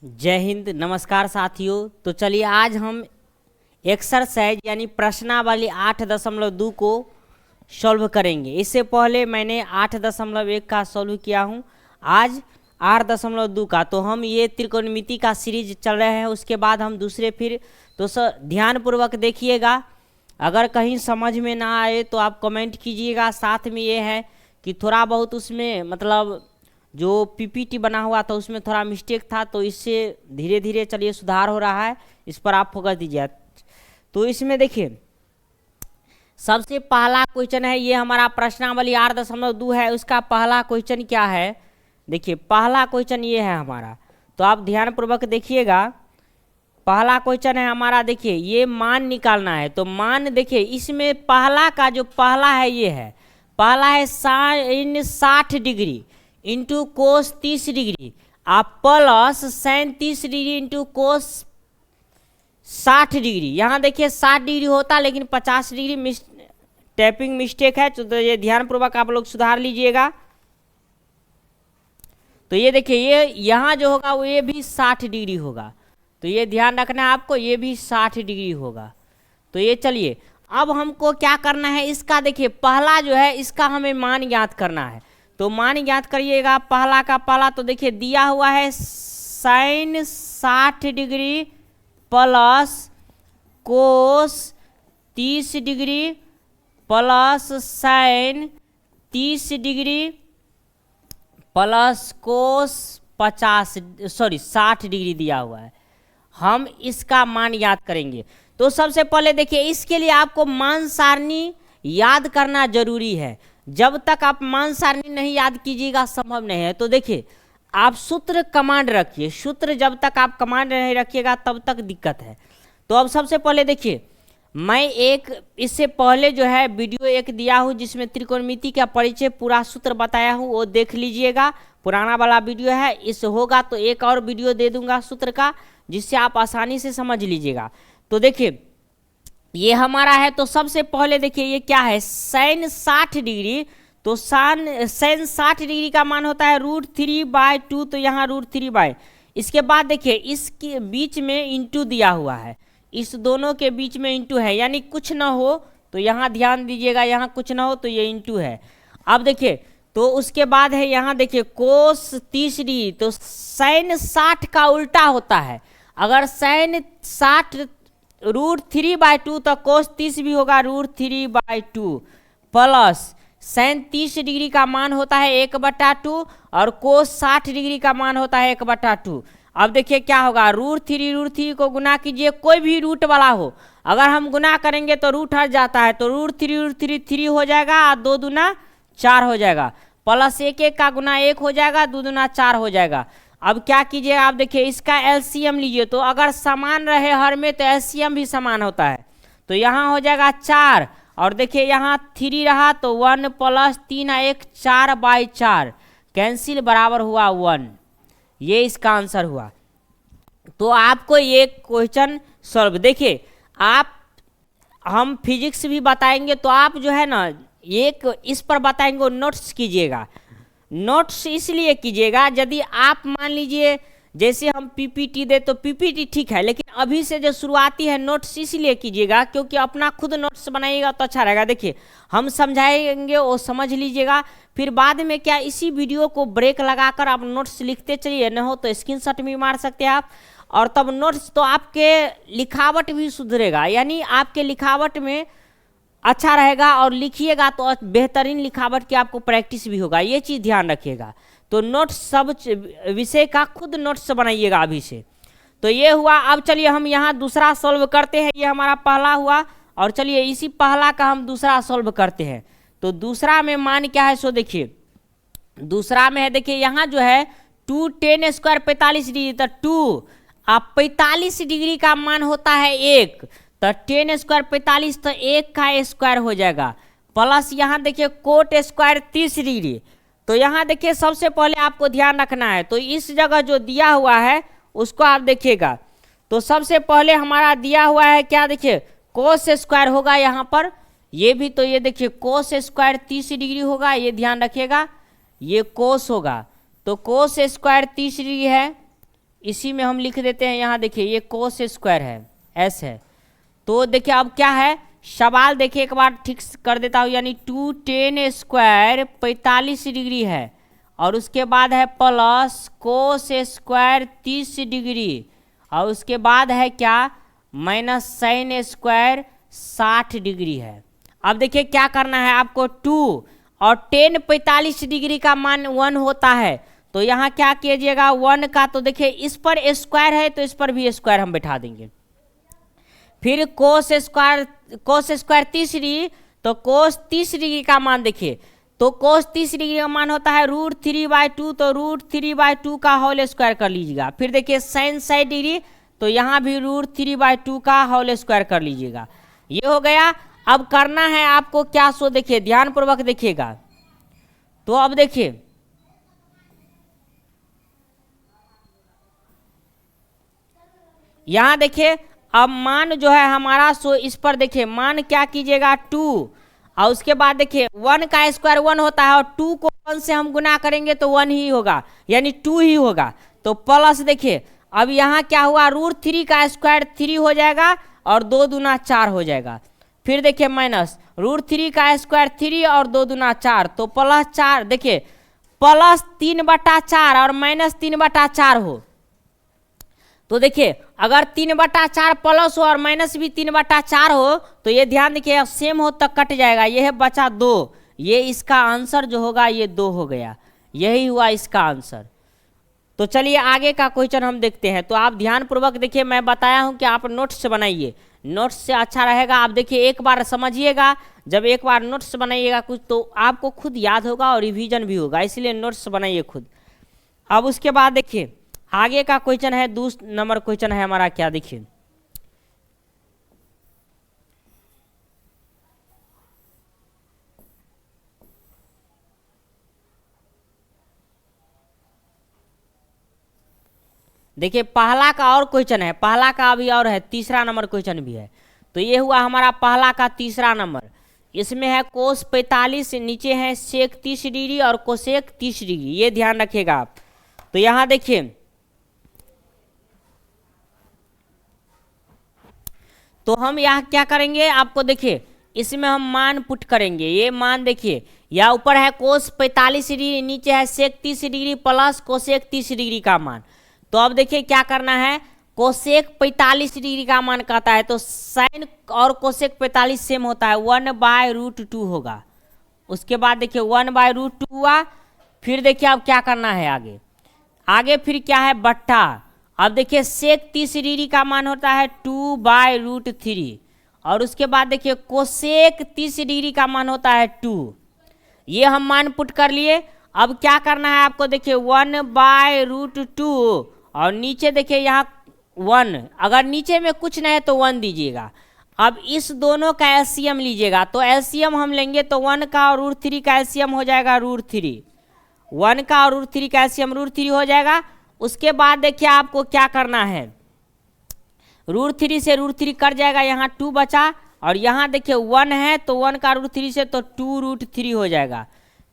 जय हिंद। नमस्कार साथियों। तो चलिए आज हम एक्सरसाइज यानी प्रश्नावली 8.2 को सॉल्व करेंगे। इससे पहले मैंने 8.1 का सॉल्व किया हूँ, आज 8.2 का। तो हम ये त्रिकोणमिति का सीरीज चल रहे हैं, उसके बाद हम दूसरे फिर तो ध्यानपूर्वक देखिएगा। अगर कहीं समझ में ना आए तो आप कमेंट कीजिएगा। साथ में ये है कि थोड़ा बहुत उसमें मतलब जो पीपीटी बना हुआ था उसमें थोड़ा मिस्टेक था, तो इससे धीरे धीरे चलिए सुधार हो रहा है, इस पर आप फोकस दीजिए। तो इसमें देखिए सबसे पहला क्वेश्चन है, ये हमारा प्रश्नावली 8.2 है, उसका पहला क्वेश्चन क्या है। देखिए पहला क्वेश्चन ये है हमारा, तो आप ध्यानपूर्वक देखिएगा। पहला क्वेश्चन है हमारा, देखिए ये मान निकालना है। तो मान देखिए इसमें पहला का जो पहला है ये है, पहला है sine 60 degree into cos 30 degree आप plus sine 30 degree into cos 60 degree. यहाँ देखिए 60 डिग्री होता लेकिन 50 डिग्री टैपिंग मिस्टेक है, तो ये ध्यानपूर्वक आप लोग सुधार लीजिएगा। तो ये देखिए ये यहाँ जो होगा वो ये भी 60 डिग्री होगा, तो ये ध्यान रखना है आपको, ये भी 60 डिग्री होगा। तो ये चलिए अब हमको क्या करना है, इसका देखिए पहला जो है इसका हमें मान ज्ञात करना है। तो मान ज्ञात करिएगा पहला का पहला। तो देखिए दिया हुआ है sine 60 degree plus cos 30 degree plus sine 30 degree plus cos 60 degree दिया हुआ है। हम इसका मान याद करेंगे। तो सबसे पहले देखिए इसके लिए आपको मान सारणी याद करना जरूरी है। जब तक आप मान सारणी नहीं याद कीजिएगा संभव नहीं है। तो देखिए आप सूत्र कमांड रखिए, सूत्र जब तक आप कमांड नहीं रखिएगा तब तक दिक्कत है। तो अब सबसे पहले देखिए मैं एक इससे पहले जो है वीडियो एक दिया हूँ जिसमें त्रिकोणमिति का परिचय पूरा सूत्र बताया हूँ, वो देख लीजिएगा। पुराना वाला वीडियो है, इस होगा तो एक और वीडियो दे दूंगा सूत्र का, जिससे आप आसानी से समझ लीजिएगा। तो देखिए ये हमारा है, तो सबसे पहले देखिए ये क्या है, साइन 60 डिग्री। तो साइन 60 डिग्री का मान होता है √3/2, तो यहाँ √3/। इसके बाद देखिए इसके बीच में इंटू दिया हुआ है, इस दोनों के बीच में इंटू है, यानी कुछ ना हो तो यहाँ ध्यान दीजिएगा, यहाँ कुछ ना हो तो ये इंटू है। अब देखिए तो उसके बाद है यहाँ देखिए कोस 30 डिग्री। तो साइन 60 का उल्टा होता है, अगर साइन 60 √3/2 तो कोस 30 भी होगा √3/2 प्लस साइन 30 डिग्री का मान होता है 1/2 और कोस 60 डिग्री का मान होता है 1/2। अब देखिए क्या होगा, √3 को गुना कीजिए, कोई भी रूट वाला हो, अगर हम गुना करेंगे तो रूट हट जाता है, तो √3 3 हो जाएगा और 2 दूना 4 हो जाएगा, प्लस 1 का गुना 1 हो जाएगा, 2 दूना 4 हो जाएगा। अब क्या कीजिए आप देखिए इसका एलसीएम लीजिए, तो अगर समान रहे हर में तो एलसीएम भी समान होता है। तो यहाँ हो जाएगा 4 और देखिए यहाँ 3 रहा तो 1 प्लस 3 1 4/4 कैंसिल बराबर हुआ 1। ये इसका आंसर हुआ। तो आपको ये क्वेश्चन सॉल्व देखिए आप, हम फिजिक्स भी बताएंगे तो आप जो है ना एक इस पर बताएंगे, नोट्स कीजिएगा। नोट्स इसलिए कीजिएगा यदि आप मान लीजिए जैसे हम पीपीटी दे तो पीपीटी ठीक है, लेकिन अभी से जो शुरुआती है नोट्स इसलिए कीजिएगा क्योंकि अपना खुद नोट्स बनाइएगा तो अच्छा रहेगा। देखिए हम समझाएंगे वो समझ लीजिएगा, फिर बाद में क्या इसी वीडियो को ब्रेक लगाकर आप नोट्स लिखते चलिए, न हो तो स्क्रीनशॉट भी मार सकते हैं आप, और तब नोट्स तो आपके लिखावट भी सुधरेगा, यानी आपके लिखावट में अच्छा रहेगा और लिखिएगा तो बेहतरीन लिखावट की आपको प्रैक्टिस भी होगा, ये चीज़ ध्यान रखिएगा। तो नोट्स सब विषय का खुद नोट्स बनाइएगा अभी से। तो ये हुआ। अब चलिए हम यहाँ दूसरा सॉल्व करते हैं, ये हमारा पहला हुआ और चलिए इसी पहला का हम दूसरा सॉल्व करते हैं। तो दूसरा में मान क्या है, सो देखिए दूसरा में है, देखिए यहाँ जो है 2 10 स्क्वायर 45 डिग्री, तो 2 अब 45 डिग्री का मान होता है 1, तो 10 स्क्वायर 45 तो 1 का स्क्वायर हो जाएगा, प्लस यहाँ देखिए कोट स्क्वायर 30 डिग्री। तो यहाँ देखिए सबसे पहले आपको ध्यान रखना है, तो इस जगह जो दिया हुआ है उसको आप देखिएगा। तो सबसे पहले हमारा दिया हुआ है क्या, देखिए कोस स्क्वायर होगा यहाँ पर, ये भी तो ये देखिए कोस स्क्वायर 30 डिग्री होगा, ये ध्यान रखिएगा, ये कोस होगा। तो कोस स्क्वायर 30 डिग्री है, इसी में हम लिख देते हैं, यहाँ देखिए ये कोस स्क्वायर है, एस है। तो देखिए अब क्या है सवाल, देखिए एक बार ठीक कर देता हूँ, यानी 2tan स्क्वायर 45 डिग्री है, और उसके बाद है प्लस कोस स्क्वायर 30 डिग्री, और उसके बाद है क्या माइनस साइन स्क्वायर 60 डिग्री है। अब देखिए क्या करना है आपको, 2 और tan 45 डिग्री का मान 1 होता है, तो यहाँ क्या कीजिएगा 1 का, तो देखिए इस पर स्क्वायर है तो इस पर भी स्क्वायर हम बैठा देंगे। फिर कोस स्क्वायर 30 डिग्री, तो कोस 30 डिग्री का मान देखिए, तो कोस 30 डिग्री का मान होता है √3/2, तो √3/2 का होल स्क्वायर कर लीजिएगा। फिर देखिए साइन 60 डिग्री, तो यहाँ भी √3/2 का होल स्क्वायर कर लीजिएगा। ये हो गया। अब करना है आपको क्या, सो देखिए ध्यानपूर्वक देखिएगा। तो अब देखिए यहाँ देखिए अब मान जो है हमारा, सो इस पर देखिए मान क्या कीजिएगा 2, और उसके बाद देखिए 1 का स्क्वायर 1 होता है, और 2 को 1 से हम गुना करेंगे तो 1 ही होगा, यानी 2 ही होगा। तो प्लस देखिए अब यहाँ क्या हुआ, √3 का स्क्वायर 3 हो जाएगा, और 2 दूना 4 हो जाएगा। फिर देखिए माइनस √3 का स्क्वायर 3 और 2 दूना 4, तो प्लस 4, देखिए प्लस 3/4 और माइनस 3/4 हो, तो देखिए अगर 3/4 प्लस हो और माइनस भी 3/4 हो, तो ये ध्यान देखिए सेम हो तक कट जाएगा, ये है बचा 2, ये इसका आंसर जो होगा ये 2 हो गया, यही हुआ इसका आंसर। तो चलिए आगे का क्वेश्चन हम देखते हैं। तो आप ध्यानपूर्वक देखिए, मैं बताया हूं कि आप नोट्स से बनाइए, नोट्स से अच्छा रहेगा। आप देखिए एक बार समझिएगा, जब एक बार नोट्स बनाइएगा कुछ तो आपको खुद याद होगा और रिवीजन भी होगा, इसलिए नोट्स बनाइए खुद। अब उसके बाद देखिए आगे का क्वेश्चन है, 2 नंबर क्वेश्चन है हमारा, क्या देखिए देखिए पहला का और क्वेश्चन है, पहला का अभी और है, तीसरा नंबर क्वेश्चन भी है। तो ये हुआ हमारा पहला का तीसरा नंबर। इसमें है कोस 45, नीचे है सेक 30 डिग्री और कोसेक 30 डिग्री, ये ध्यान रखिएगा आप। तो यहाँ देखिए तो हम यहाँ क्या करेंगे, आपको देखिए इसमें हम मान पुट करेंगे। ये मान देखिए या ऊपर है कोस 45 डिग्री, नीचे है सेक 30 डिग्री प्लस कोसेक 30 डिग्री का मान। तो अब देखिए क्या करना है, कोसेक 45 डिग्री का मान कहता है, तो साइन और कोसेक 45 सेम होता है, 1/√2 होगा। उसके बाद देखिए 1/√2 हुआ। फिर देखिए अब क्या करना है आगे, आगे फिर क्या है बट्टा। अब देखिए सेक 30 डिग्री का मान होता है 2/√3, और उसके बाद देखिए कोसेक 30 डिग्री का मान होता है 2। ये हम मान पुट कर लिए। अब क्या करना है आपको, देखिए 1/√2 और नीचे देखिए यहाँ 1, अगर नीचे में कुछ नहीं है तो 1 दीजिएगा। अब इस दोनों का एलसीएम लीजिएगा, तो एलसीएम हम लेंगे तो 1 का और √3 का एलसीएम हो जाएगा √3, 1 का और √3 का एलसीएम √3 हो जाएगा। उसके बाद देखिए आपको क्या करना है, √3 से √3 कट जाएगा, यहाँ 2 बचा, और यहाँ देखिए 1 है तो 1 का √3 से तो 2√3 हो जाएगा।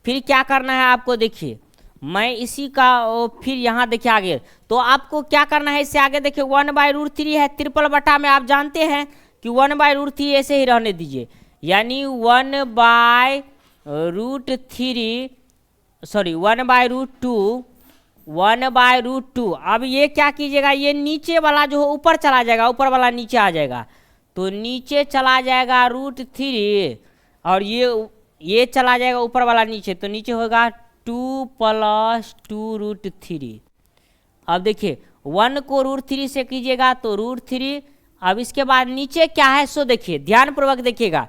फिर क्या करना है आपको, देखिए मैं इसी का फिर यहाँ देखिए आगे, तो आपको क्या करना है, इससे आगे देखिए 1/√3 है, ट्रिपल बटा में आप जानते हैं कि 1/√3 ऐसे ही रहने दीजिए, यानी 1/√2। अब ये क्या कीजिएगा, ये नीचे वाला जो ऊपर चला जाएगा, ऊपर वाला नीचे आ जाएगा, तो नीचे चला जाएगा √3, और ये चला जाएगा ऊपर वाला नीचे, तो नीचे होगा 2 + 2√3। अब देखिए 1 को √3 से कीजिएगा तो √3। अब इसके बाद नीचे क्या है, सो देखिए ध्यानपूर्वक देखिएगा,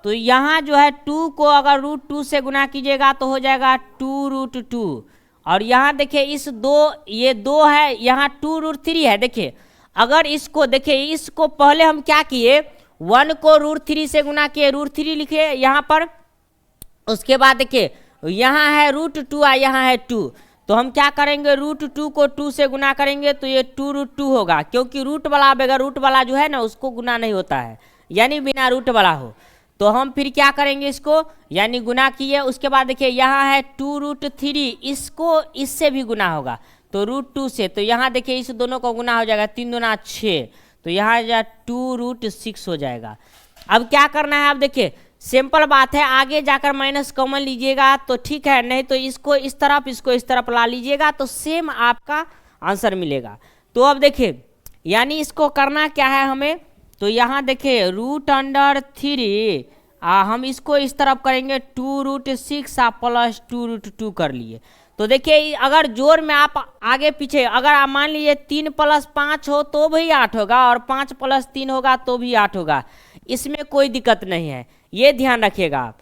तो यहाँ जो है 2 को अगर √2 से गुना कीजिएगा तो हो जाएगा 2√2, और यहाँ देखिए ये 2 है, यहाँ 2√3 है। देखिए अगर इसको देखिए, इसको पहले हम क्या किए, 1 को √3 से गुना किए, √3 लिखे यहाँ पर। उसके बाद देखिए यहाँ है √2 और यहाँ है 2, तो हम क्या करेंगे, √2 को 2 से गुना करेंगे तो ये 2√2 होगा, क्योंकि रूट वाला बगैर रूट वाला जो है ना उसको गुना नहीं होता है, यानी बिना रूट वाला हो। तो हम फिर क्या करेंगे, इसको यानी गुना किए। उसके बाद देखिए यहाँ है 2√3, इसको इससे भी गुना होगा, तो √2 से, तो यहाँ देखिए इस दोनों का गुना हो जाएगा, 3 दूना 6, तो यहाँ जा 2√6 हो जाएगा। अब क्या करना है, आप देखिए सिंपल बात है, आगे जाकर माइनस कॉमन लीजिएगा तो ठीक है, नहीं तो इसको इस तरफ इसको इस तरफ ला लीजिएगा तो सेम आपका आंसर मिलेगा। तो अब देखिए यानी इसको करना क्या है हमें, तो यहाँ देखिए √3 हम इसको इस तरफ करेंगे 2√6 प्लस 2√2 कर लिए। तो देखिए अगर जोड़ में आप आगे पीछे, अगर आप मान लीजिए 3 + 5 हो तो भी 8 होगा और 5 + 3 होगा तो भी 8 होगा, इसमें कोई दिक्कत नहीं है, ये ध्यान रखिएगा आप।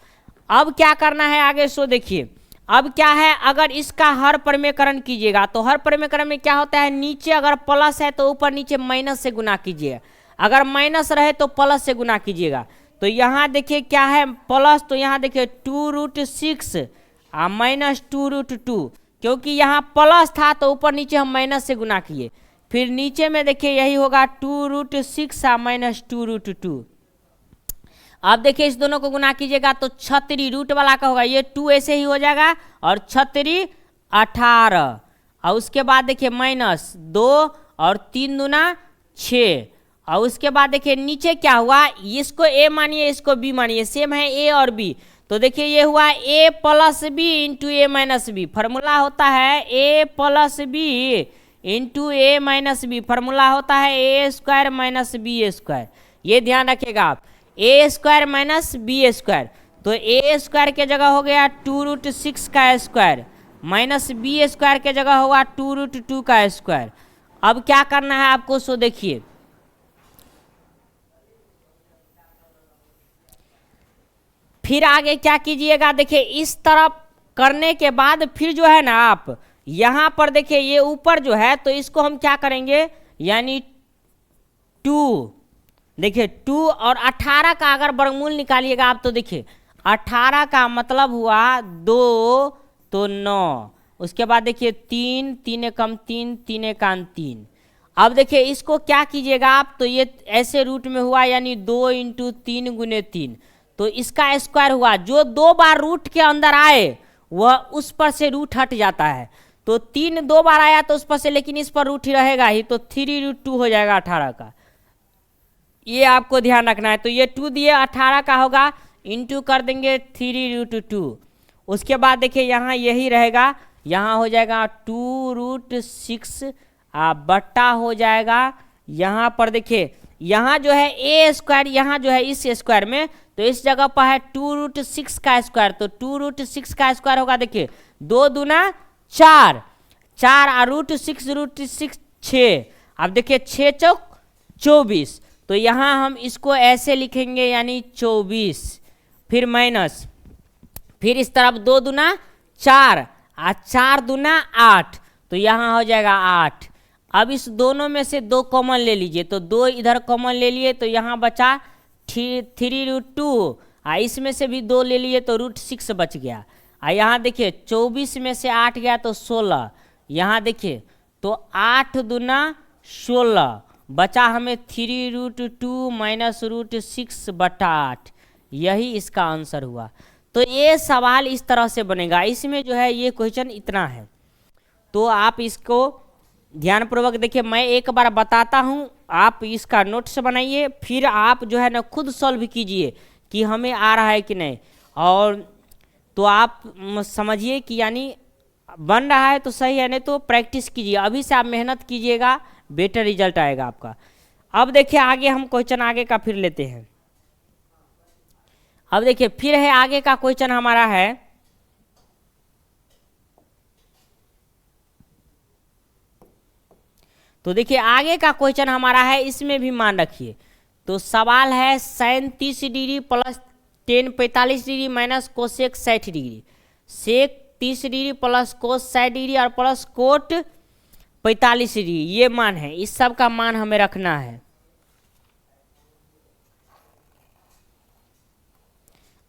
अब क्या करना है आगे, सो देखिए अब क्या है, अगर इसका हर प्रमेयकरण कीजिएगा तो हर प्रमेयकरण में क्या होता है, नीचे अगर प्लस है तो ऊपर नीचे माइनस से गुना कीजिए, अगर माइनस रहे तो प्लस से गुना कीजिएगा। तो यहाँ देखिए क्या है प्लस, तो यहाँ देखिए 2√6 माइनस 2√2, क्योंकि यहाँ प्लस था तो ऊपर नीचे हम माइनस से गुना किए, फिर नीचे में देखिए यही होगा 2√6 माइनस 2√2। अब देखिए इस दोनों को गुना कीजिएगा तो 36 रूट वाला का होगा, ये 2 ऐसे ही हो जाएगा और 36 18, और उसके बाद देखिए माइनस 2 और 3 दूना 6, और उसके बाद देखिए नीचे क्या हुआ, इसको ए मानिए इसको बी मानिए, सेम है ए और बी, तो देखिए ये हुआ a + b into a - b, formula होता है a + b into a - b, formula होता है a² - b², ये ध्यान रखिएगा आप, a² - b², तो a² के जगह हो गया 2√6 का स्क्वायर माइनस b² के जगह होगा 2√2 का स्क्वायर। अब क्या करना है आपको, सो देखिए फिर आगे क्या कीजिएगा, देखिए इस तरफ करने के बाद फिर जो है ना आप यहाँ पर देखिए ये ऊपर जो है तो इसको हम क्या करेंगे, यानी 2, देखिए 2 और 18 का अगर वर्गमूल निकालिएगा आप तो देखिए 18 का मतलब हुआ 2 तो 9, उसके बाद देखिए 3, 3 एकम 3, 3 एकान 3। अब देखिए इसको क्या कीजिएगा आप, तो ये ऐसे रूट में हुआ यानी 2 × 3 × 3, तो इसका स्क्वायर हुआ, जो 2 बार रूट के अंदर आए वह उस पर से रूट हट जाता है, तो 3 2 बार आया तो उस पर से, लेकिन इस पर रूट ही रहेगा ही, तो 3√2 हो जाएगा 18 का, ये आपको ध्यान रखना है। तो ये 2 दिए 18 का होगा, इंटू कर देंगे 3√2, उसके बाद देखिए यहाँ यही रहेगा, यहाँ हो जाएगा 2√6 बट्टा हो जाएगा, यहाँ पर देखिए यहाँ जो है a², यहाँ जो है इस स्क्वायर में, तो इस जगह पर है 2√6 का स्क्वायर, तो 2√6 का स्क्वायर होगा, देखिए 2 दूना 4, 4 और √6 6, अब देखिए 6 चौक 24, तो यहाँ हम इसको ऐसे लिखेंगे यानी 24, फिर माइनस, फिर इस तरफ 2 दूना 4 और 4 दूना 8, तो यहाँ हो जाएगा 8। अब इस दोनों में से 2 कॉमन ले लीजिए, तो 2 इधर कॉमन ले लिए तो यहाँ बचा 3√2, इसमें से भी 2 ले लिए तो √6 बच गया, यहाँ देखिए 24 में से 8 गया तो 16, यहाँ देखिए तो 8 दूना 16, बचा हमें 3√2 माइनस √6 बटा 8, यही इसका आंसर हुआ। तो ये सवाल इस तरह से बनेगा, इसमें जो है ये क्वेश्चन इतना है, तो आप इसको ध्यानपूर्वक देखिए, मैं एक बार बताता हूँ, आप इसका नोट्स बनाइए, फिर आप जो है ना खुद सॉल्व कीजिए कि हमें आ रहा है कि नहीं, और तो आप समझिए कि यानी बन रहा है तो सही है, नहीं तो प्रैक्टिस कीजिए, अभी से आप मेहनत कीजिएगा, बेटर रिजल्ट आएगा आपका। अब देखिए आगे हम क्वेश्चन आगे का फिर लेते हैं। अब देखिए फिर है आगे का क्वेश्चन हमारा है, तो देखिए आगे का क्वेश्चन हमारा है, इसमें भी मान रखिए, तो सवाल है sin 30 degree plus tan 45 degree minus cosec 60 degree, sec 30 degree plus cos 60 degree और प्लस कोट 45 डिग्री, ये मान है, इस सब का मान हमें रखना है।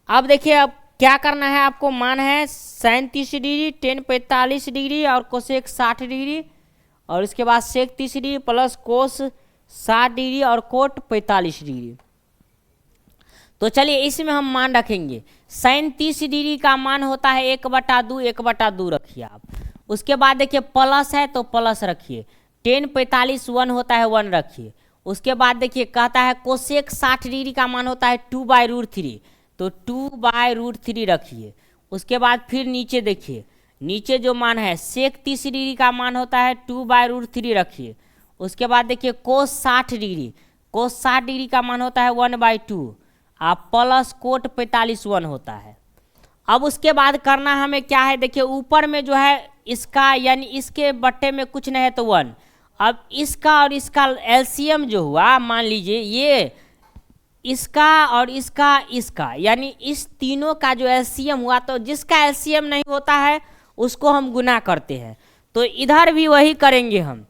अब देखिए अब क्या करना है आपको, मान है sin 30 डिग्री tan 45 डिग्री और कोसेक 60 डिग्री, और उसके बाद सेक 30 डिग्री प्लस कोस 60 डिग्री और कोट 45 डिग्री। तो चलिए इसमें हम मान रखेंगे, sin 30 डिग्री का मान होता है 1/2, 1/2 रखिए आप, उसके बाद देखिए प्लस है तो प्लस रखिए, 10 45 1 होता है 1 रखिए। उसके बाद देखिए कहता है कोसेक 60 डिग्री का मान होता है 2/√3, तो 2/√3 रखिए। उसके बाद फिर नीचे देखिए, नीचे जो मान है सेक 30 डिग्री का मान होता है 2/√3 रखिए। उसके बाद देखिए कोस 60 डिग्री, कोस 60 डिग्री का मान होता है 1/2, आप प्लस कोट 45 1 होता है। अब उसके बाद करना हमें क्या है, देखिए ऊपर में जो है इसका यानी इसके बट्टे में कुछ नहीं है तो 1। अब इसका और इसका एलसीएम जो हुआ, मान लीजिए ये इसका और इसका यानी इस तीनों का जो एलसीएम हुआ, तो जिसका एलसीएम नहीं होता है उसको हम गुना करते हैं। तो इधर भी वही करेंगे हम,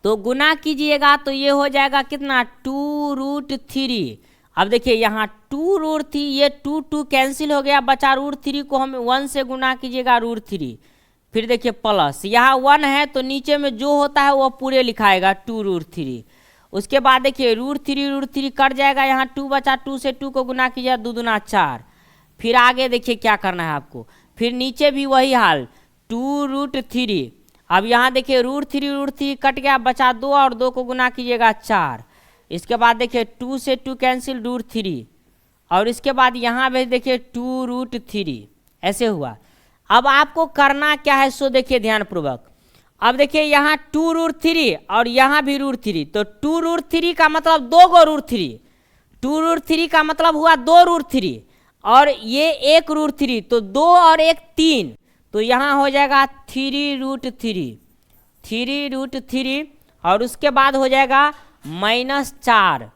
तो गुना कीजिएगा तो ये हो जाएगा कितना 2√3। अब देखिए यहाँ 2√3, ये 2 कैंसिल हो गया, बचा √3 को हम 1 से गुना कीजिएगा √3। फिर देखिए प्लस, यहाँ 1 है तो नीचे में जो होता है वो पूरे लिखाएगा 2√3। उसके बाद देखिए √3 कट जाएगा, यहाँ 2 बचा, 2 से 2 को गुना कीजिएगा 2 दूना 4। फिर आगे देखिए क्या करना है आपको, फिर नीचे भी वही हाल 2√3। अब यहाँ देखिए √3 कट गया, बचा 2 और 2 को गुना कीजिएगा 4। इसके बाद देखिए 2 से 2 कैंसिल √3, और इसके बाद यहाँ भी देखिए 2√3 ऐसे हुआ। अब आपको करना क्या है सो देखिए ध्यानपूर्वक। अब देखिए यहाँ 2√3 और यहाँ भी √3, तो 2√3 का मतलब 2 गो √3, 2√3 का मतलब हुआ 2 √3, और ये 1 √3, तो 2 और 1 3, तो यहाँ हो जाएगा 3√3, 3√3। और उसके बाद हो जाएगा -4,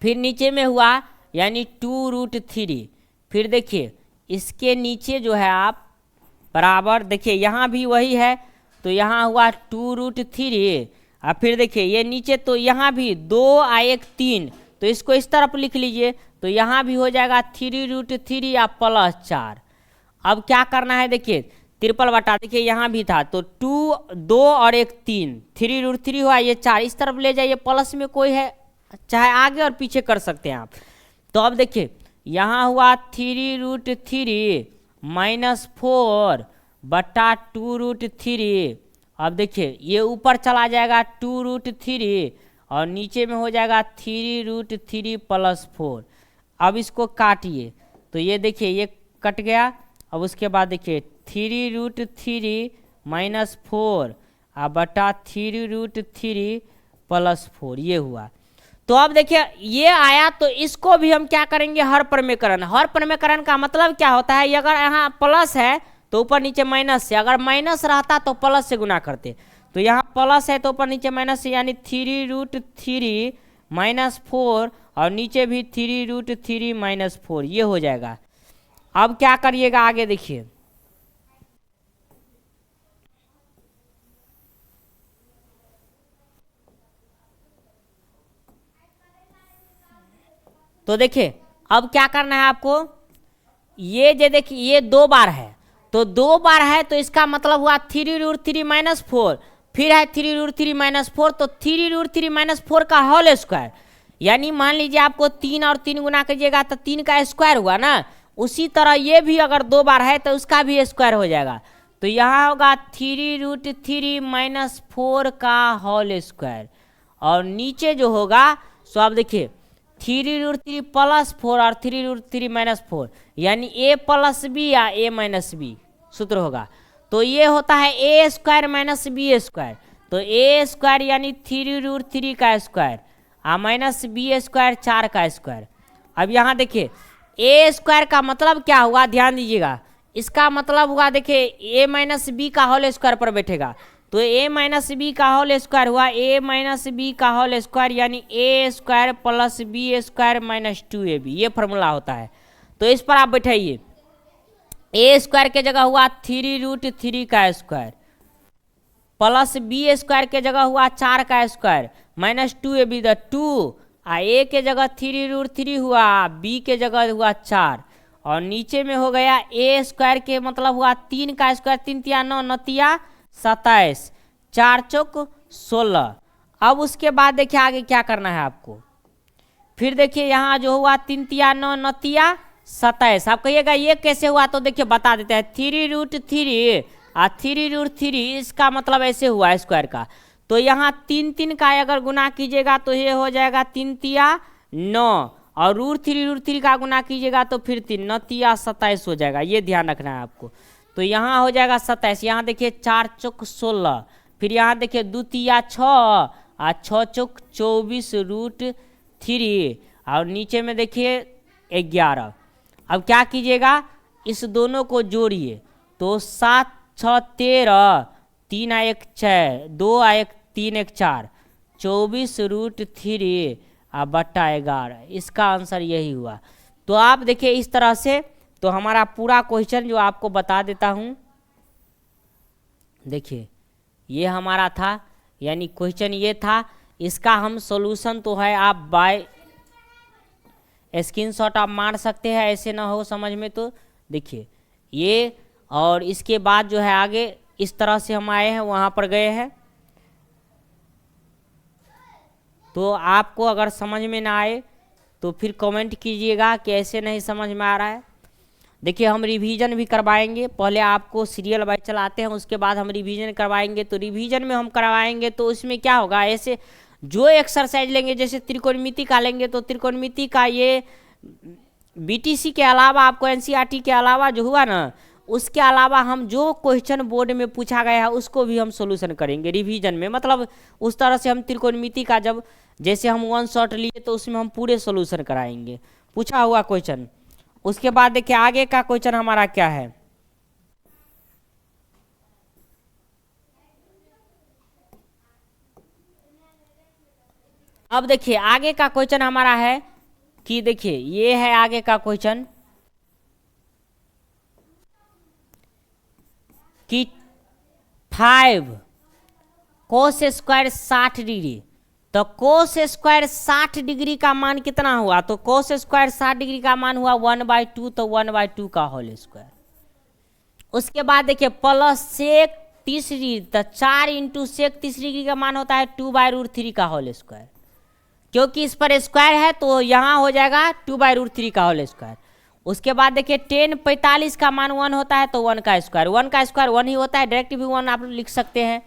फिर नीचे में हुआ यानी 2√3। फिर देखिए इसके नीचे जो है आप बराबर देखिए यहाँ भी वही है, तो यहाँ हुआ 2√3। और फिर देखिए ये नीचे, तो यहाँ भी 2 और 1 3, तो इसको इस तरफ लिख लीजिए, तो यहाँ भी हो जाएगा 3√3 या +4। अब क्या करना है, देखिए ट्रिपल बटा, देखिए यहाँ भी था तो 2 और 1 3, 3√3 हुआ, ये 4 इस तरफ ले जाइए, प्लस में कोई है चाहे आगे और पीछे कर सकते हैं आप। तो अब देखिए यहाँ हुआ 3√3 -4 बटा 2√3। अब देखिए ये ऊपर चला जाएगा 2√3 और नीचे में हो जाएगा 3√3 +4। अब इसको काटिए तो ये देखिए ये कट गया। अब उसके बाद देखिए 3√3 -4 बटा 3√3 +4 ये हुआ। तो अब देखिए ये आया, तो इसको भी हम क्या करेंगे, हर प्रमेयकरण। हर प्रमेयकरण का मतलब क्या होता है, अगर यहाँ प्लस है तो ऊपर नीचे माइनस से, अगर माइनस रहता तो प्लस से गुना करते, तो यहाँ प्लस है तो ऊपर नीचे माइनस से, यानी 3√3 -4 और नीचे भी 3√3 -4 ये हो जाएगा। अब क्या करिएगा आगे देखिए, तो देखिए अब क्या करना है आपको, ये जो देखिए ये 2 बार है, तो 2 बार है तो इसका मतलब हुआ 3√3 -4, फिर है 3√3 -4, तो 3√3 -4 का होल स्क्वायर, यानी मान लीजिए आपको 3 और 3 गुना कीजिएगा तो 3 का स्क्वायर हुआ ना। उसी तरह ये भी अगर 2 बार है तो उसका भी स्क्वायर हो जाएगा, तो यहाँ होगा 3√3 -4 का होल स्क्वायर, और नीचे जो होगा सो आप देखिए 3√3 +4 और 3√3 -4, यानी a + b या a - b सूत्र होगा। तो ये होता है a² - b², तो a² यानी 3√3 का स्क्वायर माइनस b² 4 का स्क्वायर। अब यहाँ देखिए a² का मतलब क्या हुआ, ध्यान दीजिएगा, इसका मतलब हुआ देखिए a - b का होल स्क्वायर पर बैठेगा, तो a - b का होल स्क्वायर हुआ a - b का होल स्क्वायर, यानी a² + b² - 2ab, ये फॉर्मूला होता है। तो इस पर आप बैठाइए, a² के जगह हुआ 3√3 का स्क्वायर प्लस b² के जगह हुआ 4 का स्क्वायर -2ab, द 2 a के जगह 3√3 हुआ, b के जगह हुआ 4, और नीचे में हो गया a² के मतलब हुआ 3 का स्क्वायर, 3 तिया 9 9 तिया 27, 4 चौक 16। अब उसके बाद देखिए आगे क्या करना है आपको, फिर देखिए यहाँ जो हुआ 3 तिया 9 9 तिया 27। आप कहिएगा ये कैसे हुआ, तो देखिए बता देते हैं, 3√3 3√3 इसका मतलब ऐसे हुआ स्क्वायर का। तो यहाँ 3 का अगर गुना कीजिएगा तो ये हो जाएगा 3 तिया 9, और √3 का गुना कीजिएगा तो फिर 3 9 तिया 27 हो जाएगा। ये ध्यान रखना है आपको। तो यहाँ हो जाएगा 27। यहाँ देखिए 4 चौक 16, फिर यहाँ देखिए 2 तिया 6 और 6 चौक 24√3, और नीचे में देखिए 11। अब क्या कीजिएगा, इस दोनों को जोड़िए तो 7 6 13, 3 1 6, 2 1 3 1 4, 24√3 बट्टा 11। इसका आंसर यही हुआ। तो आप देखिए इस तरह से, तो हमारा पूरा क्वेश्चन जो आपको बता देता हूँ, देखिए ये हमारा था, यानी क्वेश्चन ये था। इसका हम सॉल्यूशन तो है, आप बाय स्क्रीनशॉट आप मार सकते हैं, ऐसे ना हो समझ में। तो देखिए ये, और इसके बाद जो है आगे इस तरह से हम आए हैं, वहाँ पर गए हैं। तो आपको अगर समझ में ना आए तो फिर कमेंट कीजिएगा कि ऐसे नहीं समझ में आ रहा है। देखिए हम रिवीजन भी करवाएंगे, पहले आपको सीरियल वाइज चलाते हैं, उसके बाद हम रिवीजन करवाएंगे। तो रिवीजन में हम करवाएंगे तो उसमें क्या होगा, ऐसे जो एक्सरसाइज लेंगे, जैसे त्रिकोणमिति का लेंगे तो त्रिकोणमिति का ये बीटीसी के अलावा आपको एनसीईआरटी के अलावा जो हुआ ना, उसके अलावा हम जो क्वेश्चन बोर्ड में पूछा गया है उसको भी हम सोल्यूशन करेंगे रिवीजन में। मतलब उस तरह से हम त्रिकोणमिति का जब जैसे हम 1 शॉट लिए तो उसमें हम पूरे सोल्यूशन कराएंगे पूछा हुआ क्वेश्चन। उसके बाद देखिए आगे का क्वेश्चन हमारा क्या है। अब देखिए आगे का क्वेश्चन हमारा है कि देखिए ये है आगे का क्वेश्चन कि 5 कोस स्क्वायर 60 डिग्री। तो कोस स्क्वायर 60 डिग्री का मान कितना हुआ, तो कोस स्क्वायर 60 डिग्री का मान हुआ 1/2, तो 1/2 का होल स्क्वायर। उसके बाद देखिए प्लस सेक 30 डिग्री, तो 4 इंटू सेक 30 डिग्री का मान होता है 2/√3 का होल स्क्वायर। क्योंकि इस पर स्क्वायर है तो यहाँ हो जाएगा 2/√3 का होल स्क्वायर। उसके बाद देखिए 10 45 का मान 1 होता है तो 1 का स्क्वायर, 1 का स्क्वायर 1 ही होता है, डायरेक्ट भी 1 आप लिख सकते हैं।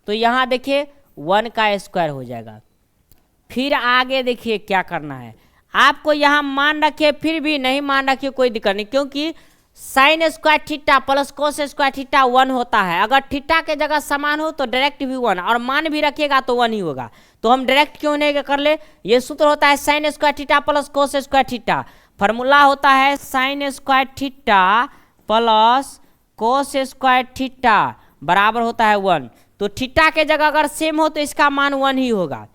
तो यहाँ देखिए 1 का स्क्वायर हो जाएगा। फिर आगे देखिए क्या करना है आपको, यहाँ मान रखिए, फिर भी नहीं मान रखिए कोई दिक्कत नहीं, क्योंकि sine square theta plus cos square theta 1 होता है। अगर थीटा के जगह समान हो तो डायरेक्ट भी 1, और मान भी रखिएगा तो 1 ही होगा। तो हम डायरेक्ट क्यों नहीं कर ले, ये सूत्र होता है sine square theta plus cos square theta. Formula होता है sine square theta plus cos square theta बराबर होता है 1। तो थीटा के जगह अगर सेम हो तो इसका मान 1 ही होगा।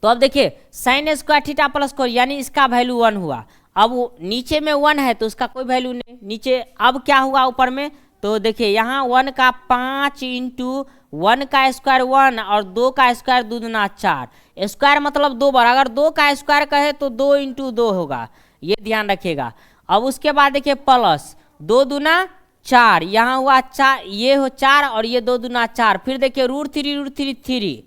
तो अब देखिए sine square theta plus cos, यानी इसका वैल्यू 1 हुआ। अब नीचे में 1 है तो उसका कोई वैल्यू नहीं नीचे। अब क्या हुआ ऊपर में, तो देखिए यहाँ 1 का 5 इंटू 1 का स्क्वायर 1 और 2 का स्क्वायर 2 दूना 4, स्क्वायर मतलब 2 बार, अगर 2 का स्क्वायर कहे तो 2 इंटू 2 होगा, ये ध्यान रखिएगा। अब उसके बाद देखिए प्लस 2 दूना 4, यहाँ हुआ 4, ये हो 4 और ये 2 दूना 4, फिर देखिए √3 3,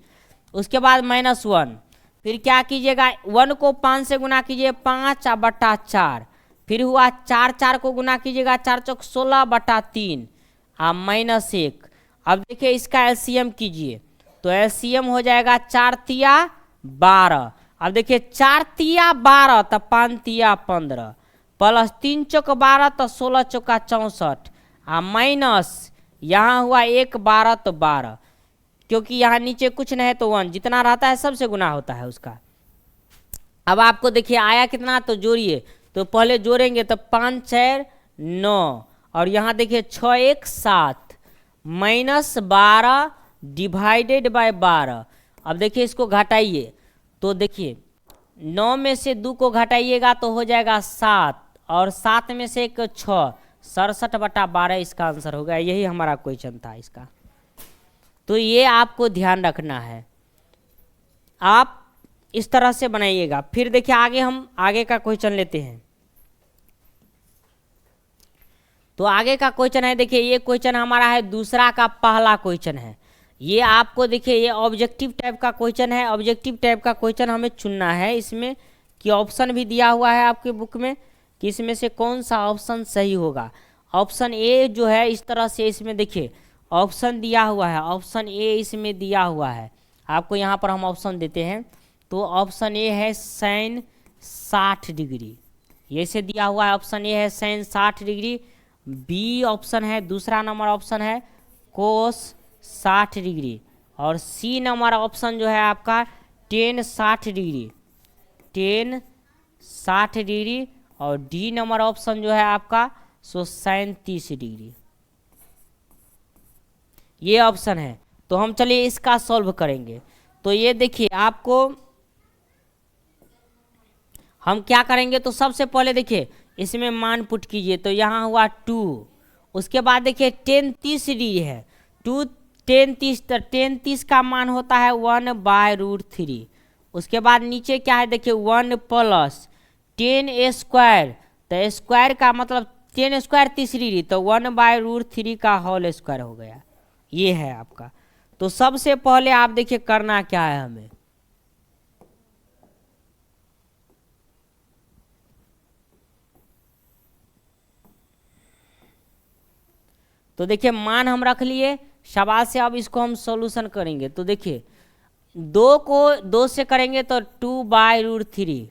उसके बाद -1, फिर क्या कीजिएगा 1 को 5 से गुना कीजिए 5/4, फिर हुआ 4 4 को गुना कीजिएगा 4 चौक 16/3 -1। अब देखिए इसका एलसीएम कीजिए तो एलसीएम हो जाएगा 4 तिया 12। अब देखिए 4 तिया 12 तो 5 तिया 15 प्लस 3 चौक 12 तो 16 चौका 64 माइनस यहाँ हुआ 1 12 तो 12, क्योंकि यहाँ नीचे कुछ नहीं है तो 1 जितना रहता है सबसे गुना होता है उसका। अब आपको देखिए आया कितना, तो जोड़िए, तो पहले जोड़ेंगे तो 5 4 9 और यहाँ देखिए 6 1 7 -12 डिवाइडेड बाय 12। अब देखिए इसको घटाइए तो देखिए 9 में से 2 को घटाइएगा तो हो जाएगा 7 और 7 में से 1 6, 67/12 इसका आंसर होगा। यही हमारा क्वेश्चन था इसका। तो ये आपको ध्यान रखना है, आप इस तरह से बनाइएगा। फिर देखिए आगे हम आगे का क्वेश्चन लेते हैं। तो आगे का क्वेश्चन है, देखिए ये क्वेश्चन हमारा है दूसरा का पहला क्वेश्चन है। ये आपको देखिए ये ऑब्जेक्टिव टाइप का क्वेश्चन है। ऑब्जेक्टिव टाइप का क्वेश्चन हमें चुनना है, इसमें कि ऑप्शन भी दिया हुआ है आपके बुक में कि इसमें से कौन सा ऑप्शन सही होगा। ऑप्शन ए जो है इस तरह से इसमें देखिए ऑप्शन दिया हुआ है, ऑप्शन ए इसमें दिया हुआ है, आपको यहाँ पर हम ऑप्शन देते हैं। तो ऑप्शन ए है साइन 60 डिग्री, ये से दिया हुआ है, ऑप्शन ए है साइन 60 डिग्री। बी ऑप्शन है, दूसरा नंबर ऑप्शन है कोस 60 डिग्री। और सी नंबर ऑप्शन जो है आपका टेन 60 डिग्री, टेन 60 डिग्री। और डी नंबर ऑप्शन जो है आपका सो साइन 30 डिग्री, ये ऑप्शन है। तो हम चलिए इसका सॉल्व करेंगे। तो ये देखिए आपको हम क्या करेंगे, तो सबसे पहले देखिए इसमें मान पुट कीजिए। तो यहाँ हुआ 2, उसके बाद देखिए टेन 30 डिग्री है, 2 टेन 30, तो टेन 30 का मान होता है 1/√3। उसके बाद नीचे क्या है देखिए 1 प्लस टेन स्क्वायर, तो स्क्वायर का मतलब टेन स्क्वायर 30 डिग्री, तो 1/√3 का होल स्क्वायर हो गया, ये है आपका। तो सबसे पहले आप देखिए करना क्या है हमें, तो देखिए मान हम रख लिए, शाबाश से अब इसको हम सॉल्यूशन करेंगे। तो देखिए 2 को 2 से करेंगे तो 2/√3,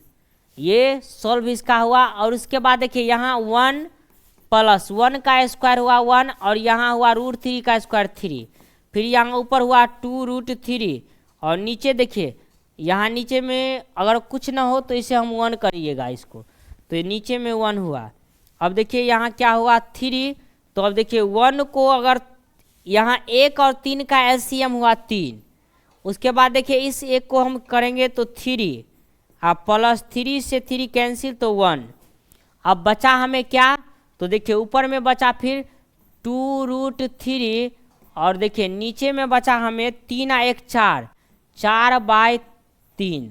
ये सॉल्व इसका हुआ। और उसके बाद देखिए यहाँ 1 प्लस 1 का स्क्वायर हुआ 1, और यहाँ हुआ √3 का स्क्वायर 3, फिर यहाँ ऊपर हुआ 2√3, और नीचे देखिए यहाँ नीचे में अगर कुछ ना हो तो इसे हम 1 करिएगा इसको, तो नीचे में 1 हुआ। अब देखिए यहाँ क्या हुआ 3, तो अब देखिए 1 को अगर यहाँ 1 और 3 का एलसीएम हुआ 3, उसके बाद देखिए इस 1 को हम करेंगे तो 3, अब प्लस 3 से 3 कैंसिल तो 1। अब बचा हमें क्या, तो देखिए ऊपर में बचा फिर 2√3, और देखिए नीचे में बचा हमें 3 और 1 4, 4/3।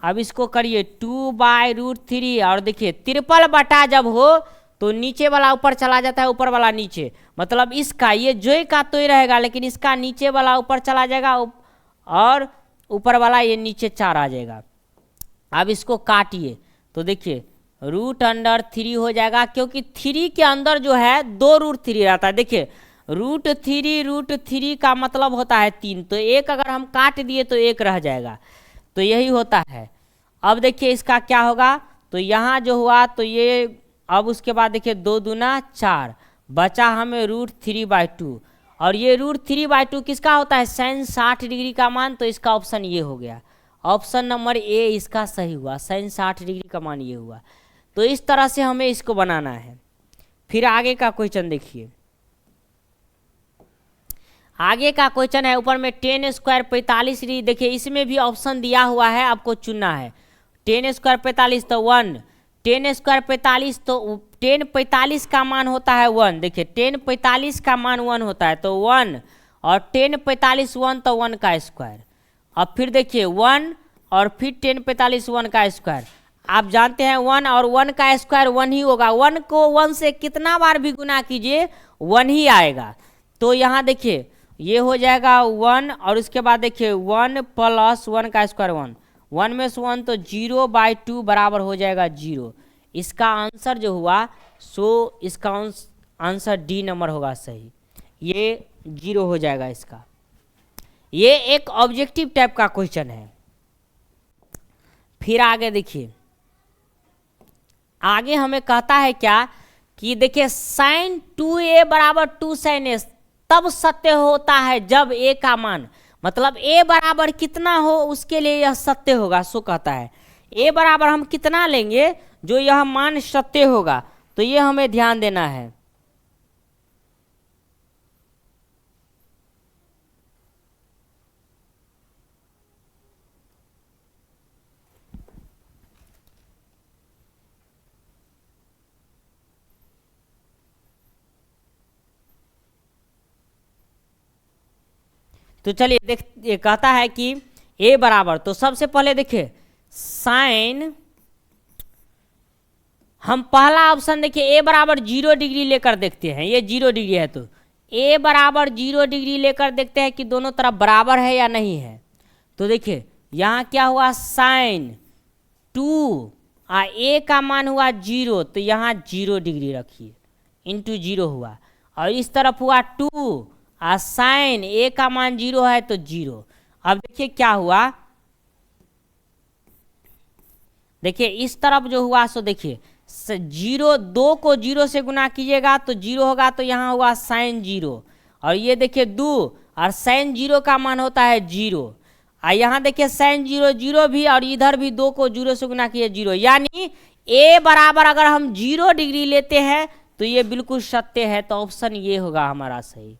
अब इसको करिए 2/√3, और देखिए ट्रिपल बटा जब हो तो नीचे वाला ऊपर चला जाता है, ऊपर वाला नीचे, मतलब इसका ये जोई का तो ही रहेगा, लेकिन इसका नीचे वाला ऊपर चला जाएगा और ऊपर वाला ये नीचे 4 आ जाएगा। अब इसको काटिए तो देखिए √3 हो जाएगा, क्योंकि 3 के अंदर जो है 2√3 रहता है। देखिए √3 का मतलब होता है 3, तो 1 अगर हम काट दिए तो 1 रह जाएगा, तो यही होता है। अब देखिए इसका क्या होगा, तो यहाँ जो हुआ तो ये, अब उसके बाद देखिए 2 दूना 4, बचा हमें √3/2, और ये √3/2 किसका होता है साइन 60 डिग्री का मान, तो इसका ऑप्शन ये हो गया, ऑप्शन नंबर ए इसका सही हुआ, साइन 60 डिग्री का मान ये हुआ। तो इस तरह से हमें इसको बनाना है। फिर आगे का क्वेश्चन देखिए, आगे का क्वेश्चन है ऊपर में टेन स्क्वायर 45 डिग्री। देखिए इसमें भी ऑप्शन दिया हुआ है, आपको चुनना है। टेन स्क्वायर 45 तो 1, टेन स्क्वायर 45 तो टेन 45 का मान होता है 1, देखिए टेन 45 का मान 1 होता है तो 1, और टेन 45 1 तो 1 का स्क्वायर। अब फिर देखिए 1 और फिर टेन 45 1 का स्क्वायर, आप जानते हैं 1 और 1 का स्क्वायर 1 ही होगा, 1 को 1 से कितना बार भी गुना कीजिए 1 ही आएगा। तो यहाँ देखिए ये हो जाएगा 1, और उसके बाद देखिए 1 प्लस 1 का स्क्वायर 1, 1 में से 1 तो 0/2 बराबर हो जाएगा 0। इसका आंसर जो हुआ सो इसका आंसर डी नंबर होगा सही, ये 0 हो जाएगा इसका। ये एक ऑब्जेक्टिव टाइप का क्वेश्चन है। फिर आगे देखिए, आगे हमें कहता है क्या कि देखिए साइन 2a बराबर 2 साइन a तब सत्य होता है जब a का मान, मतलब a बराबर कितना हो उसके लिए यह सत्य होगा। सो कहता है a बराबर हम कितना लेंगे जो यह मान सत्य होगा, तो ये हमें ध्यान देना है। तो चलिए देख, ये कहता है कि a बराबर, तो सबसे पहले देखिए साइन, हम पहला ऑप्शन देखिए a बराबर 0 डिग्री लेकर देखते हैं, ये 0 डिग्री है तो a बराबर 0 डिग्री लेकर देखते हैं कि दोनों तरफ बराबर है या नहीं है। तो देखिए यहाँ क्या हुआ साइन 2 a का मान हुआ 0, तो यहाँ 0 डिग्री रखिए, इंटू 0 हुआ, और इस तरफ हुआ 2 और साइन ए का मान 0 है तो 0। अब देखिए क्या हुआ, देखिए इस तरफ जो हुआ सो देखिए 0, 2 को 0 से गुना कीजिएगा तो 0 होगा, तो यहाँ हुआ साइन 0, और ये देखिए 2 और साइन 0 का मान होता है 0, और यहाँ देखिए साइन 0 0 भी, और इधर भी 2 को 0 से गुना किए 0, यानी ए बराबर अगर हम 0 डिग्री लेते हैं तो ये बिल्कुल सत्य है, तो ऑप्शन ये होगा हमारा सही।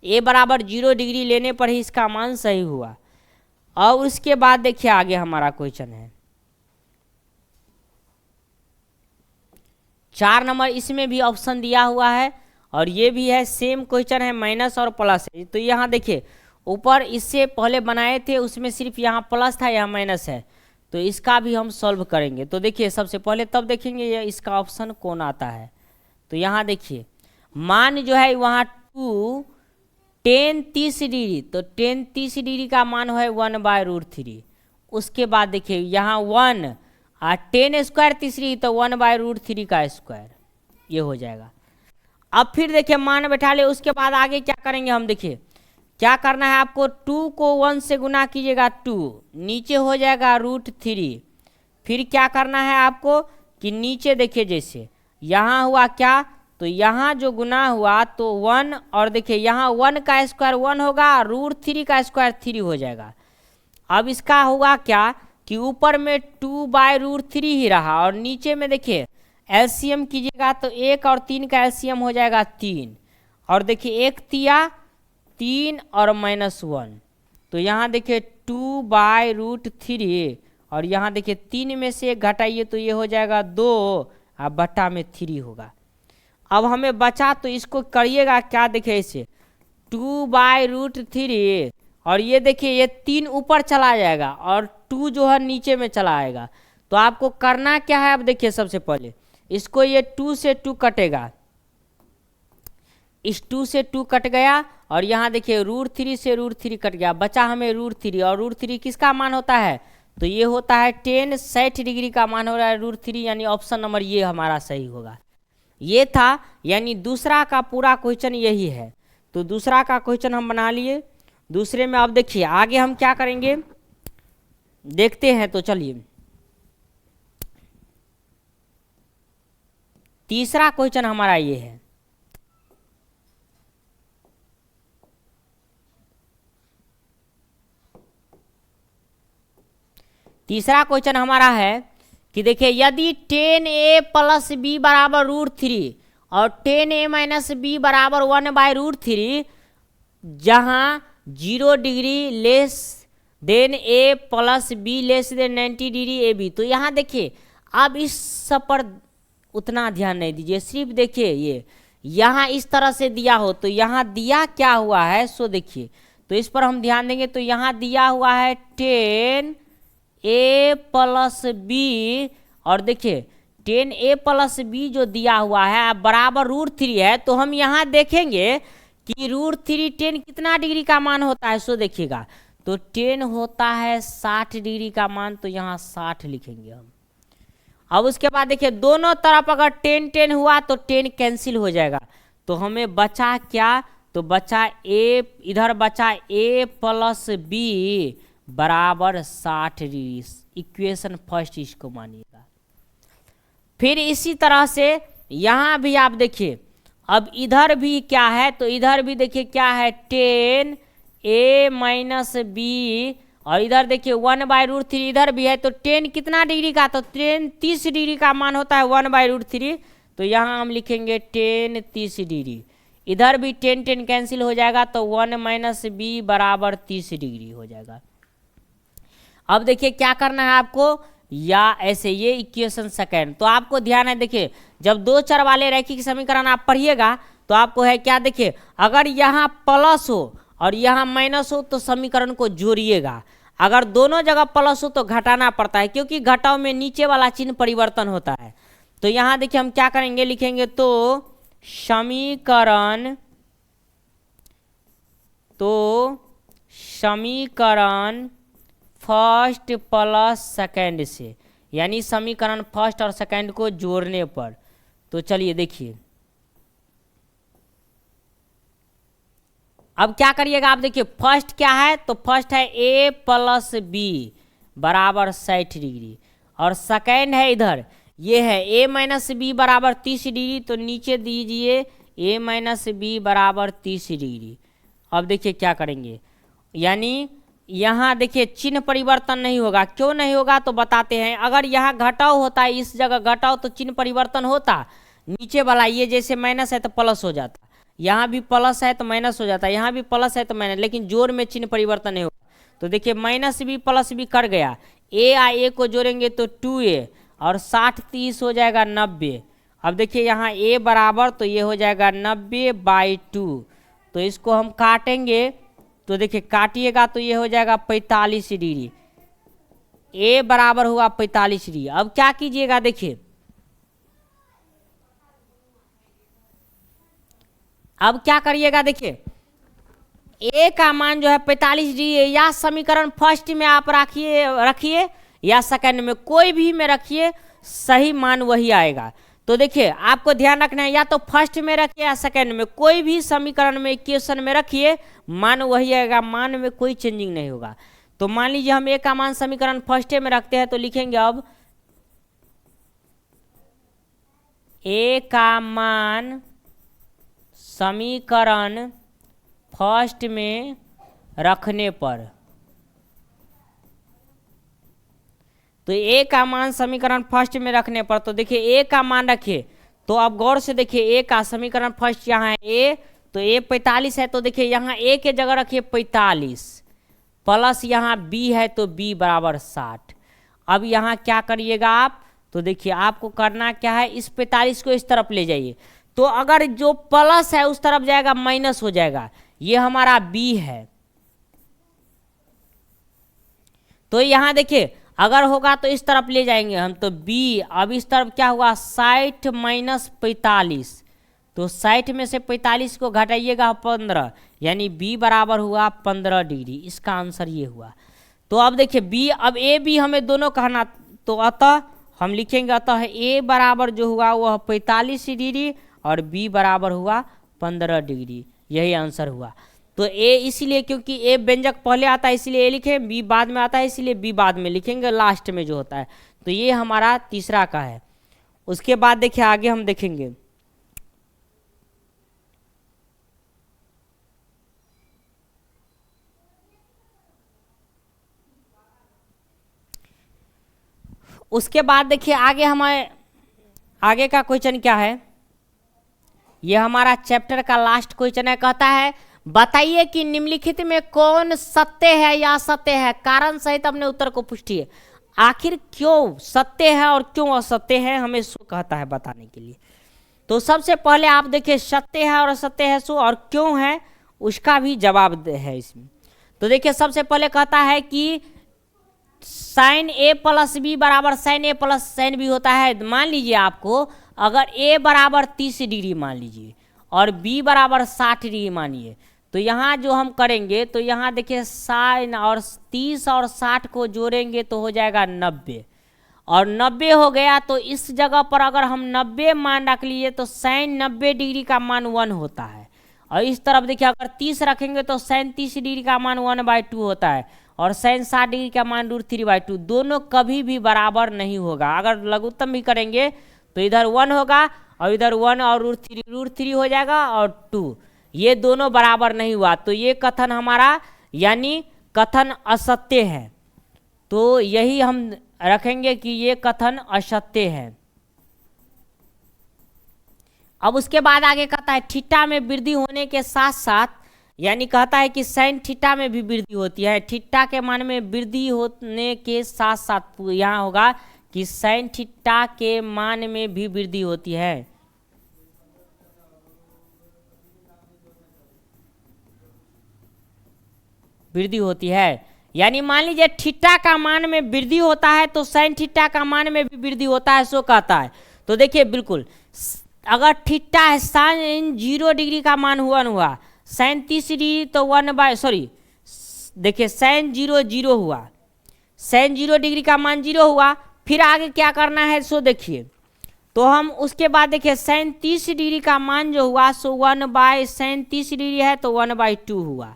ए बराबर 0 डिग्री लेने पर ही इसका मान सही हुआ। और उसके बाद देखिए आगे हमारा क्वेश्चन है 4 नंबर, इसमें भी ऑप्शन दिया हुआ है और ये भी है, सेम क्वेश्चन है, माइनस और प्लस है। तो यहाँ देखिए ऊपर इससे पहले बनाए थे उसमें सिर्फ यहाँ प्लस था, यहाँ माइनस है, तो इसका भी हम सॉल्व करेंगे। तो देखिए सबसे पहले तब देखेंगे ये इसका ऑप्शन कौन आता है। तो यहाँ देखिए मान जो है वहाँ 2 tan 30 डिग्री, तो tan 30 डिग्री का मान है 1/√3। उसके बाद देखिए यहाँ 1 और tan स्क्वायर 30 डिग्री, तो 1/√3 का स्क्वायर, ये हो जाएगा। अब फिर देखिए मान बैठा ले, उसके बाद आगे क्या करेंगे हम, देखिए क्या करना है आपको, 2 को 1 से गुना कीजिएगा 2, नीचे हो जाएगा √3। फिर क्या करना है आपको कि नीचे देखिए जैसे यहाँ हुआ क्या, तो यहाँ जो गुना हुआ तो 1, और देखिए यहाँ 1 का स्क्वायर 1 होगा, √3 का स्क्वायर 3 हो जाएगा। अब इसका होगा क्या कि ऊपर में 2/√3 ही रहा, और नीचे में देखिए एलसीएम कीजिएगा तो 1 और 3 का एलसीएम हो जाएगा 3, और देखिए 1 तिया 3 और -1, तो यहाँ देखिए 2/√3, और यहाँ देखिए 3 में से 1 घटाइए तो ये हो जाएगा 2 और बट्टा में 3 होगा। अब हमें बचा तो इसको करिएगा क्या, देखिए इसे 2/√3, और ये देखिए ये 3 ऊपर चला जाएगा और 2 जो है नीचे में चला आएगा। तो आपको करना क्या है, अब देखिए सबसे पहले इसको, ये 2 से 2 कटेगा, इस 2 से 2 कट गया, और यहाँ देखिए √3 से √3 कट गया, बचा हमें √3, और √3 किसका मान होता है, तो ये होता है tan 60 डिग्री का मान हो रहा है √3, यानी ऑप्शन नंबर ये हमारा सही होगा। ये था, यानी दूसरा का पूरा क्वेश्चन यही है। तो दूसरा का क्वेश्चन हम बना लिए। दूसरे में अब देखिए आगे हम क्या करेंगे देखते हैं। तो चलिए तीसरा क्वेश्चन हमारा ये है, तीसरा क्वेश्चन हमारा है कि देखिए यदि tan a + b बराबर √3 और tan a - b बराबर 1/√3, जहाँ 0 degree less than a + b less than 90 degree A B. तो यहाँ देखिए अब इस सब पर उतना ध्यान नहीं दीजिए, सिर्फ देखिए ये यहाँ इस तरह से दिया हो, तो यहाँ दिया क्या हुआ है सो देखिए, तो इस पर हम ध्यान देंगे। तो यहाँ दिया हुआ है tan a + b, और देखिए tan a + b जो दिया हुआ है बराबर √3 है, तो हम यहाँ देखेंगे कि √3 tan कितना डिग्री का मान होता है, सो देखिएगा तो tan होता है 60 डिग्री का मान, तो यहाँ 60 लिखेंगे हम। अब उसके बाद देखिए दोनों तरफ अगर tan tan हुआ तो tan कैंसिल हो जाएगा, तो हमें बचा क्या, तो बचा a, इधर बचा a + b बराबर 60 डिग्री, इक्वेशन फर्स्ट इसको मानिएगा। फिर इसी तरह से यहाँ भी आप देखिए, अब इधर भी क्या है, तो इधर भी देखिए क्या है tan a - b, और इधर देखिए 1/√3 इधर भी है, तो tan कितना डिग्री का, तो tan 30 डिग्री का मान होता है 1/√3, तो यहाँ हम लिखेंगे tan 30 डिग्री। इधर भी tan tan कैंसिल हो जाएगा, तो 1 - b बराबर 30 डिग्री हो जाएगा। अब देखिए क्या करना है आपको, या ऐसे ये इक्वेशन सेकेंड। तो आपको ध्यान है, देखिए जब 2 चर वाले रैखिक समीकरण आप पढ़िएगा तो आपको है क्या, देखिए अगर यहाँ प्लस हो और यहाँ माइनस हो तो समीकरण को जोड़िएगा, अगर दोनों जगह प्लस हो तो घटाना पड़ता है, क्योंकि घटाव में नीचे वाला चिन्ह परिवर्तन होता है। तो यहाँ देखिए हम क्या करेंगे, लिखेंगे तो समीकरण फर्स्ट प्लस सेकेंड से, यानी समीकरण फर्स्ट और सेकेंड को जोड़ने पर। तो चलिए देखिए अब क्या करिएगा आप देखिए, फर्स्ट क्या है, तो फर्स्ट है a प्लस बी बराबर 60 डिग्री, और सेकेंड है इधर ये है a माइनस बी बराबर 30 डिग्री, तो नीचे दीजिए a माइनस बी बराबर 30 डिग्री। अब देखिए क्या करेंगे, यानी यहाँ देखिए चिन्ह परिवर्तन नहीं होगा। क्यों नहीं होगा तो बताते हैं। अगर यहाँ घटाव होता है, इस जगह घटाव, तो चिन्ह परिवर्तन होता, नीचे वाला ये जैसे माइनस है तो प्लस हो जाता, यहाँ भी प्लस है तो माइनस हो जाता है, यहाँ भी प्लस है तो माइनस, लेकिन जोड़ में चिन्ह परिवर्तन नहीं होगा। तो देखिए माइनस भी प्लस भी कर गया, a आ a को जोड़ेंगे तो 2a, और 60 30 हो जाएगा 90। अब देखिए यहाँ a बराबर, तो ये हो जाएगा 90/2, तो इसको हम काटेंगे, तो देखिए काटिएगा तो ये हो जाएगा 45 डिग्री, a बराबर हुआ 45 डिग्री। अब क्या कीजिएगा देखिए, अब क्या करिएगा देखिए, a का मान जो है 45 डिग्री है, या समीकरण फर्स्ट में आप रखिए या सेकंड में, कोई भी में रखिए, सही मान वही आएगा। तो देखिए आपको ध्यान रखना है, या तो फर्स्ट में रखिए या सेकंड में, कोई भी समीकरण में इक्वेशन में रखिए, मान वही आएगा, मान में कोई चेंजिंग नहीं होगा। तो मान लीजिए हम a का मान समीकरण फर्स्ट में रखते हैं, तो लिखेंगे अब a का मान समीकरण फर्स्ट में रखने पर, तो a का मान समीकरण फर्स्ट में रखने पर, तो देखिए a का मान रखिए, तो अब गौर से देखिए a का समीकरण फर्स्ट यहाँ है a, तो a 45 है, तो देखिए यहाँ a के जगह रखिए 45, प्लस यहाँ b है तो b बराबर 60। अब यहाँ क्या करिएगा आप, तो देखिए आपको करना क्या है, इस 45 को इस तरफ ले जाइए, तो अगर जो प्लस है उस तरफ जाएगा माइनस हो जाएगा, ये हमारा b है। तो यहाँ देखिए अगर होगा तो इस तरफ ले जाएंगे हम, तो b, अब इस तरफ क्या हुआ 60 माइनस 45, तो 60 में से 45 को घटाइएगा 15, यानी b बराबर हुआ 15 डिग्री। इसका आंसर ये हुआ। तो अब देखिए b, अब a b हमें दोनों कहना, तो अतः हम लिखेंगे, अतः a बराबर जो हुआ वह 45 डिग्री और b बराबर हुआ 15 डिग्री, यही आंसर हुआ। तो a इसीलिए क्योंकि a व्यंजक पहले आता है इसलिए a लिखे, b बाद में आता है इसलिए b बाद में लिखेंगे, लास्ट में जो होता है। तो ये हमारा तीसरा का है। उसके बाद देखिए आगे हम देखेंगे, उसके बाद देखिए आगे हमारे आगे का क्वेश्चन क्या है, ये हमारा चैप्टर का लास्ट क्वेश्चन है। कहता है बताइए कि निम्नलिखित में कौन सत्य है या असत्य है, कारण सहित अपने उत्तर को पूछिए। आखिर क्यों सत्य है और क्यों असत्य है, हमें सो कहता है बताने के लिए। तो सबसे पहले आप देखिए सत्य है और असत्य है सो, और क्यों है उसका भी जवाब है इसमें। तो देखिए सबसे पहले कहता है कि साइन a प्लस बी बराबर sine a plus sine B होता है। मान लीजिए आपको अगर a बराबर 30 डिग्री मान लीजिए और b बराबर 60 डिग्री मानिए, तो यहाँ जो हम करेंगे, तो यहाँ देखिए साइन और 30 और 60 को जोड़ेंगे तो हो जाएगा 90, और 90 हो गया। तो इस जगह पर अगर हम 90 मान रख लिए तो साइन 90 डिग्री का मान 1 होता है, और इस तरफ देखिए अगर 30 रखेंगे तो साइन 30 डिग्री का मान 1/2 होता है, और साइन 60 डिग्री का मान √3/2। दोनों कभी भी बराबर नहीं होगा। अगर लघुत्तम भी करेंगे तो इधर 1 होगा और इधर 1 और √3 हो जाएगा और 2, ये दोनों बराबर नहीं हुआ। तो ये कथन हमारा यानी कथन असत्य है। तो यही हम रखेंगे कि ये कथन असत्य है। अब उसके बाद आगे कहता है थीटा में वृद्धि होने के साथ साथ, यानी कहता है कि साइन थीटा में भी वृद्धि होती है। थीटा के मान में वृद्धि होने के साथ साथ यहाँ होगा कि साइन थीटा के मान में भी वृद्धि होती है। वृद्धि होती है, यानी मान लीजिए थीटा का मान में वृद्धि होता है तो साइन थीटा का मान में भी वृद्धि होता है, सो कहता है। तो देखिए बिल्कुल, अगर थीटा है साइन 0 डिग्री का मान 1 हुआ, साइन 30 डिग्री तो 1/, देखिए साइन 0 हुआ, साइन 0 डिग्री का मान 0 हुआ। फिर आगे क्या करना है सो देखिए, तो हम उसके बाद देखिए 37 डिग्री का मान जो हुआ सो 1/37 डिग्री है तो 1/2 हुआ।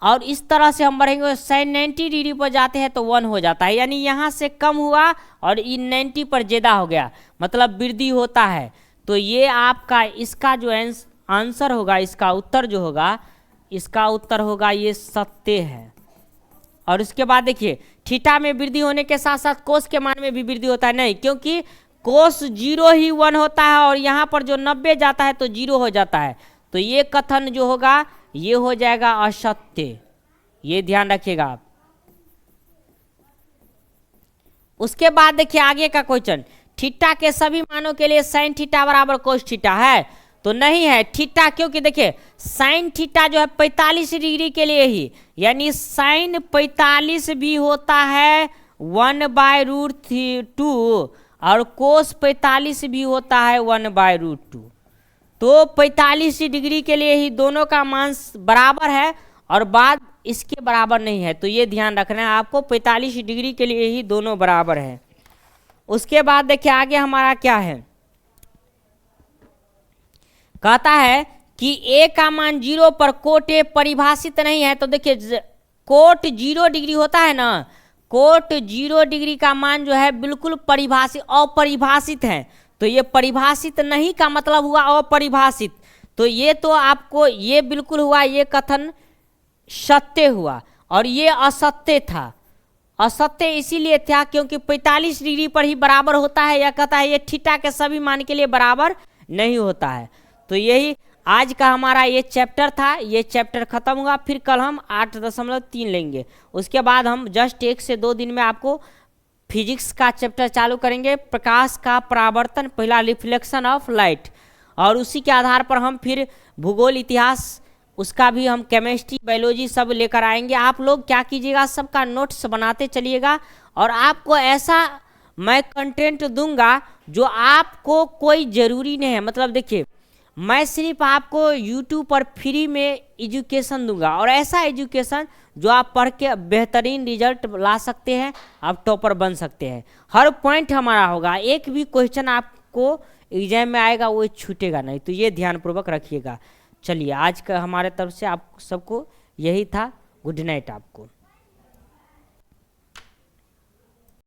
और इस तरह से हम बढ़ेंगे 90 डिग्री पर जाते हैं तो 1 हो जाता है, यानी यहाँ से कम हुआ और ये 90 पर ज़्यादा हो गया, मतलब वृद्धि होता है। तो ये आपका इसका जो आंसर होगा, इसका उत्तर जो होगा, इसका उत्तर होगा ये सत्य है। और उसके बाद देखिए थीटा में वृद्धि होने के साथ साथ कोस के मान में भी वृद्धि होता है, नहीं, क्योंकि कोस 0 ही 1 होता है और यहाँ पर जो 90 जाता है तो 0 हो जाता है। तो ये कथन जो होगा ये हो जाएगा असत्य, ये ध्यान रखिएगा आप। उसके बाद देखिए आगे का क्वेश्चन, थीटा के सभी मानों के लिए साइन थीटा बराबर कोस थीटा है, तो नहीं है थीटा, क्योंकि देखिए साइन थीटा जो है 45 डिग्री के लिए ही, यानी साइन 45 भी होता है 1/√2 और कोस 45 भी होता है 1/√2। तो 45 डिग्री के लिए ही दोनों का मान बराबर है और बाद इसके बराबर नहीं है, तो ये ध्यान रखना है आपको, 45 डिग्री के लिए ही दोनों बराबर है। उसके बाद देखिए आगे हमारा क्या है, कहता है कि ए का मान 0 पर कोट ए परिभाषित नहीं है। तो देखिए कोट 0 डिग्री होता है ना, कोट 0 डिग्री का मान जो है बिल्कुल परिभाषित अपरिभाषित है, तो ये परिभाषित नहीं का मतलब हुआ अपरिभाषित। तो ये तो आपको ये बिल्कुल हुआ, ये कथन सत्य हुआ और ये असत्य था। असत्य इसीलिए था क्योंकि 45 डिग्री पर ही बराबर होता है, यह कहता है ये थीटा के सभी मान के लिए बराबर नहीं होता है। तो यही आज का हमारा ये चैप्टर था, ये चैप्टर खत्म हुआ। फिर कल हम 8.3 लेंगे, उसके बाद हम जस्ट 1 से 2 दिन में आपको फिजिक्स का चैप्टर चालू करेंगे, प्रकाश का परावर्तन, पहला रिफ्लेक्शन ऑफ लाइट, और उसी के आधार पर हम फिर भूगोल, इतिहास, उसका भी हम केमिस्ट्री, बायोलॉजी सब लेकर आएंगे। आप लोग क्या कीजिएगा, सबका नोट्स बनाते चलिएगा और आपको ऐसा मैं कंटेंट दूंगा जो आपको कोई ज़रूरी नहीं है। मतलब देखिए मैं सिर्फ आपको YouTube पर फ्री में एजुकेशन दूंगा और ऐसा एजुकेशन जो आप पढ़ के बेहतरीन रिजल्ट ला सकते हैं, आप टॉपर बन सकते हैं। हर पॉइंट हमारा होगा, एक भी क्वेश्चन आपको एग्जाम में आएगा वो छूटेगा नहीं, तो ये ध्यानपूर्वक रखिएगा। चलिए आज का हमारे तरफ से आप सबको यही था। गुड नाइट आपको।